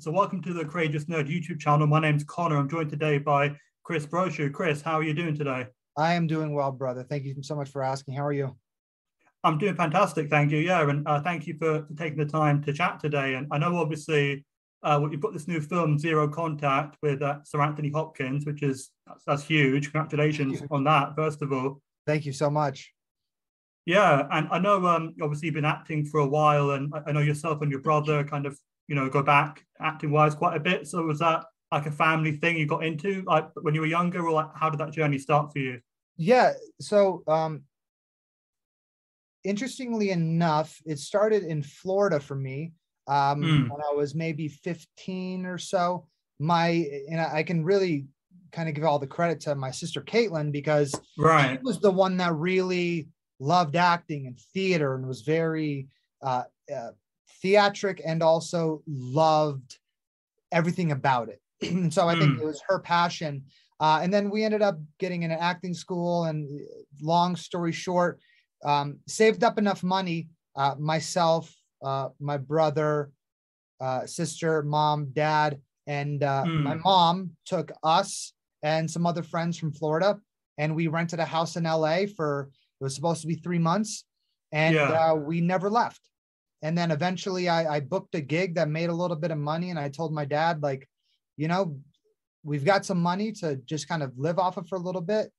So welcome to the Courageous Nerd YouTube channel. My name's Connor. I'm joined today by Chris Brochu. Chris, how are you doing today? I am doing well, brother. Thank you so much for asking. How are you? I'm doing fantastic, thank you. Yeah, and thank you for taking the time to chat today. And I know obviously you've got this new film, Zero Contact, with Sir Anthony Hopkins, which is that's huge. Congratulations on that, first of all. Thank you so much. Yeah, and I know obviously you've been acting for a while, and I know yourself and your brother kind of go back acting wise quite a bit. So was that like a family thing you got into like when you were younger, or like how did that journey start for you? Yeah. So interestingly enough, it started in Florida for me when I was maybe 15 or so. I can really kind of give all the credit to my sister Caitlin, because she was the one that really loved acting and theater and was very theatric, and also loved everything about it. And so I think it was her passion. And then we ended up getting in an acting school, and long story short, saved up enough money, myself, my brother, sister, mom, dad, and my mom took us and some other friends from Florida, and we rented a house in LA it was supposed to be 3 months, and we never left. And then eventually I booked a gig that made a little bit of money, and I told my dad, like, we've got some money to just kind of live off of for a little bit.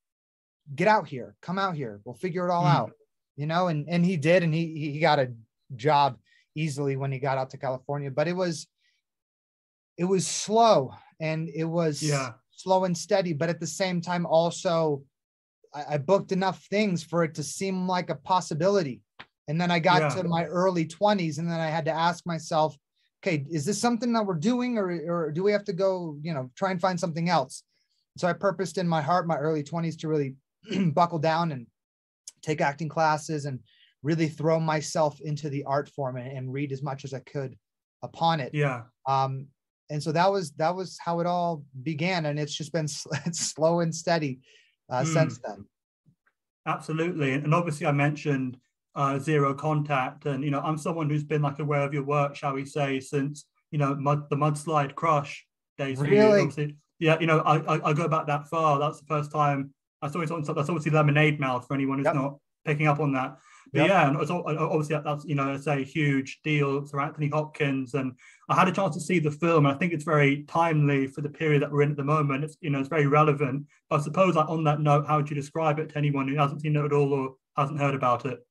Get out here, come out here. We'll figure it all out, and he did. And he got a job easily when he got out to California, but it was slow, and it was slow and steady. But at the same time, also, I booked enough things for it to seem like a possibility. And then I got to my early 20s, and then I had to ask myself, okay, is this something that we're doing, or do we have to go, try and find something else? So I purposed in my heart, my early 20s, to really buckle down and take acting classes and really throw myself into the art form and read as much as I could upon it. And so that was how it all began. And it's just been slow and steady since then. Absolutely. And obviously I mentioned Zero Contact, and I'm someone who's been like aware of your work, shall we say, since the Mudslide Crush days. Really? I go back that far. That's the first time I saw it on. That's obviously Lemonade Mouth for anyone who's not picking up on that. But and it's obviously that's it's a huge deal. Sir Anthony Hopkins, and I had a chance to see the film, and I think it's very timely for the period that we're in at the moment. It's it's very relevant. But I suppose, like, on that note, how would you describe it to anyone who hasn't seen it at all or hasn't heard about it?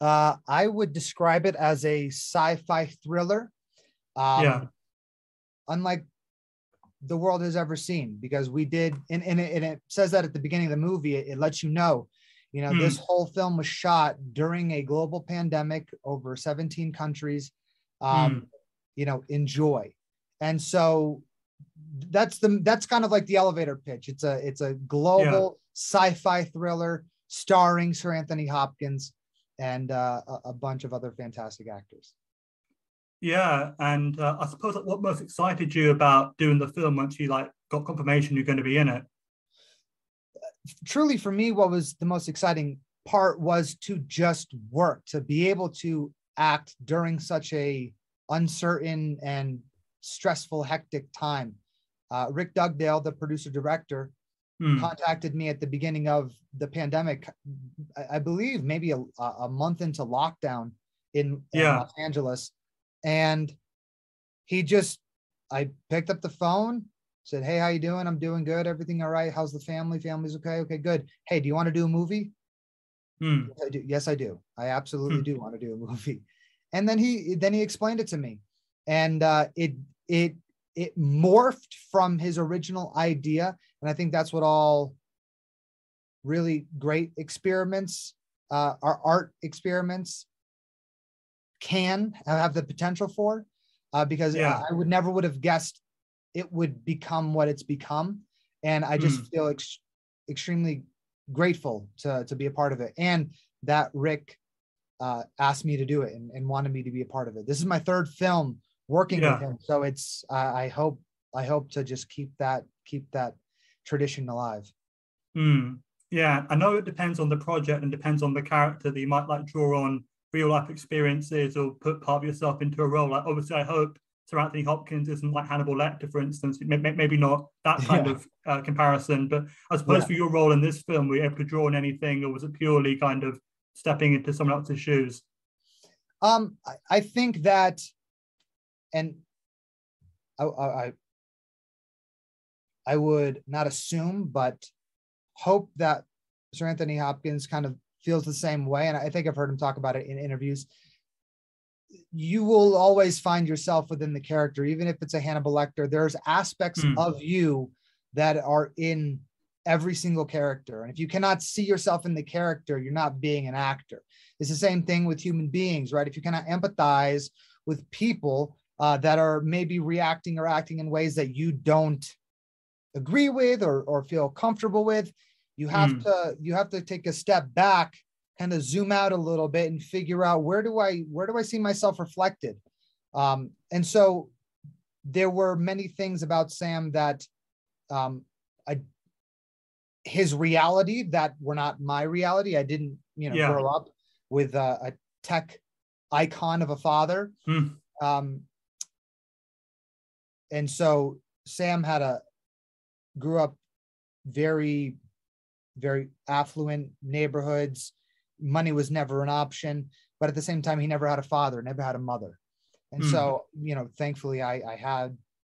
I would describe it as a sci-fi thriller, unlike the world has ever seen, because we did, and it says that at the beginning of the movie. It lets you know, this whole film was shot during a global pandemic over 17 countries. Enjoy. And so that's kind of like the elevator pitch. It's a global sci-fi thriller starring Sir Anthony Hopkins and a bunch of other fantastic actors. Yeah, and I suppose what most excited you about doing the film once you got confirmation you're going to be in it? Truly, for me, what was the most exciting part was to just work, to be able to act during such a uncertain and stressful, hectic time. Rick Dugdale, the producer director, contacted me at the beginning of the pandemic, I believe maybe a month into lockdown in Los Angeles. And I picked up the phone, said, "Hey, how you doing?" "I'm doing good. Everything all right? How's the family?" "Family's okay." "Okay, good." "Hey, do you want to do a movie?" Yes, I do. I absolutely do want to do a movie." And then he explained it to me, and it morphed from his original idea. And I think that's what all really great experiments, our art experiments, can have the potential for, because I would have guessed it would become what it's become. And I just feel extremely grateful to be a part of it, and that Rick asked me to do it and wanted me to be a part of it. This is my third film working with him, so it's I hope to just keep that tradition alive. Yeah, I know it depends on the project and depends on the character that you might draw on real life experiences or put part of yourself into a role. Obviously, I hope Sir Anthony Hopkins isn't like Hannibal Lecter, for instance. Maybe not that kind of comparison, but I suppose for your role in this film, were you able to draw on anything, or was it purely kind of stepping into someone else's shoes? I think that, and I would not assume, but hope that Sir Anthony Hopkins kind of feels the same way. And I think I've heard him talk about it in interviews. You will always find yourself within the character, even if it's a Hannibal Lecter. There's aspects of you that are in every single character. And if you cannot see yourself in the character, you're not being an actor. It's the same thing with human beings, right? If you cannot empathize with people that are maybe reacting or acting in ways that you don't agree with or feel comfortable with, you have to take a step back, kind of zoom out a little bit and figure out where do I see myself reflected. And so there were many things about Sam that his reality that were not my reality. I didn't, grow up with a tech icon of a father. And so Sam grew up very, very affluent neighborhoods. Money was never an option, but at the same time, he never had a father, never had a mother. And so, thankfully I had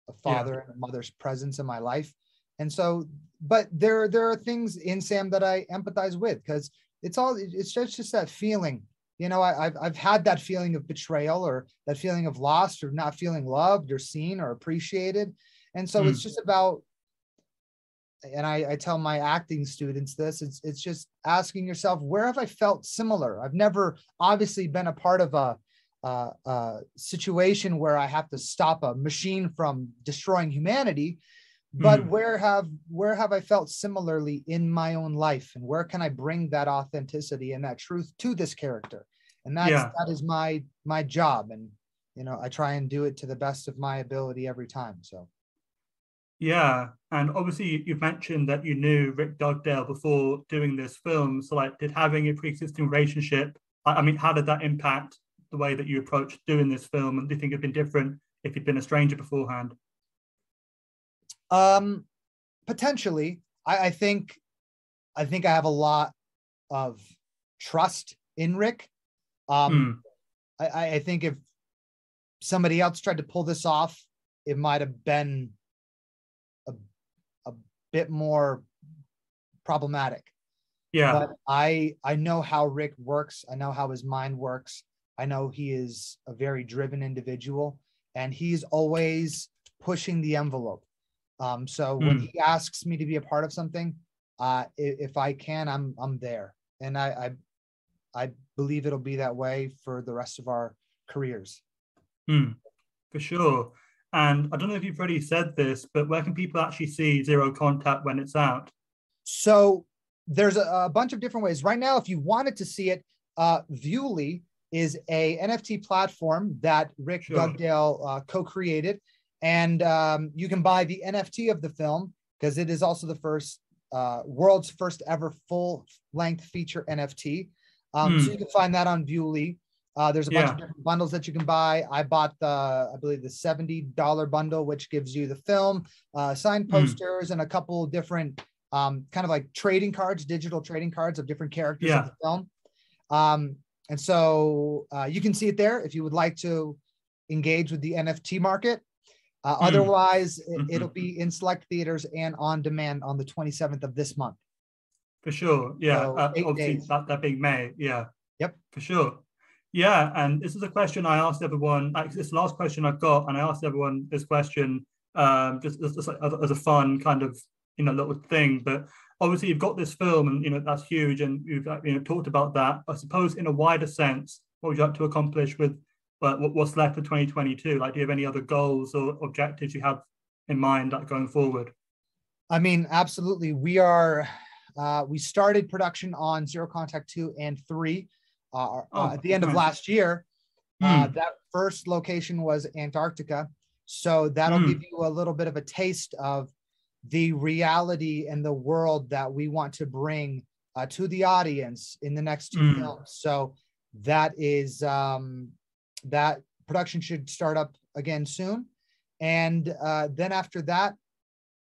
a father and a mother's presence in my life. And so, but there are things in Sam that I empathize with, because it's just that feeling. I've had that feeling of betrayal, or that feeling of lost, or not feeling loved or seen or appreciated. And so it's just about, and I tell my acting students this, it's just asking yourself, where have I felt similar? I've never obviously been a part of a situation where I have to stop a machine from destroying humanity, but where have I felt similarly in my own life, and where can I bring that authenticity and that truth to this character? And that is my job. And, I try and do it to the best of my ability every time. So. Yeah, and obviously you've mentioned that you knew Rick Dugdale before doing this film. So, like, did having a pre-existing relationship, I mean, how did that impact the way that you approached doing this film? And do you think it'd been different if you'd been a stranger beforehand? Potentially. I think I have a lot of trust in Rick. I think if somebody else tried to pull this off, it might have been a bit more problematic. Yeah. But I know how Rick works. I know how his mind works. I know he is a very driven individual, and he's always pushing the envelope. So when he asks me to be a part of something, if I can, I'm there. And I believe it'll be that way for the rest of our careers. For sure. And I don't know if you've already said this, but where can people actually see Zero Contact when it's out? So there's a bunch of different ways. Right now, if you wanted to see it, Viewly is a NFT platform that Rick Dugdale co-created. And you can buy the NFT of the film, because it is also the world's first ever full-length feature NFT. So you can find that on Viewly. There's a bunch of different bundles that you can buy. I bought I believe the $70 bundle, which gives you the film, signed posters, and a couple different kind of like trading cards, digital trading cards of different characters of the film. And so you can see it there if you would like to engage with the NFT market. Otherwise, it'll be in select theaters and on demand on the 27th of this month. For sure. Yeah. So obviously, that being May. Yeah. Yep. For sure. Yeah. And this is a question I asked everyone. Actually, this last question I've got, and I asked everyone this question just as a fun kind of, little thing. But obviously, you've got this film, and, that's huge. And you've, talked about that. I suppose in a wider sense, what would you like to accomplish with what's left for 2022? Like, do you have any other goals or objectives you have in mind going forward? I mean, absolutely. We started production on Zero Contact 2 and 3 at the end of last year. That first location was Antarctica. So that'll give you a little bit of a taste of the reality and the world that we want to bring to the audience in the next two films. So that is that production should start up again soon. And then after that,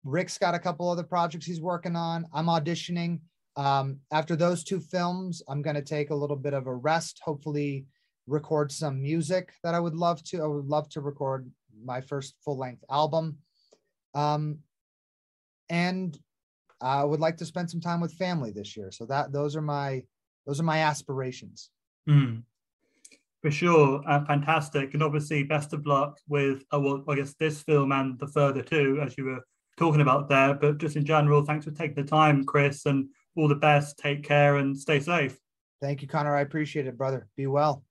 Rick's got a couple other projects he's working on. I'm auditioning. After those 2 films, I'm going to take a little bit of a rest, hopefully record some music that I would love to. I would love to record my first full-length album. And I would like to spend some time with family this year. So those are my aspirations. For sure. Fantastic. And obviously best of luck with, well, I guess this film and the further 2, as you were talking about there. But just in general, thanks for taking the time, Chris, and all the best. Take care and stay safe. Thank you, Connor. I appreciate it, brother. Be well.